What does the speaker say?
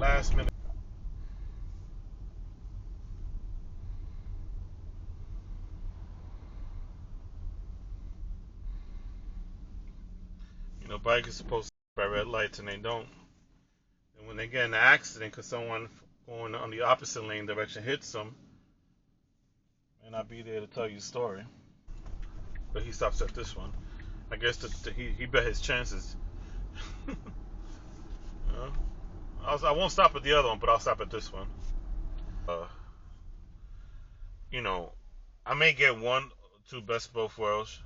last minute. You know, bikers are supposed to stop at red lights and they don't. And when they get in an accident because someone going on the opposite lane direction hits them, and I'll be there to tell you the story. But he stops at this one. I guess he bet his chances. You know? I won't stop at the other one, but I'll stop at this one. You know, I may get one, two best of both worlds.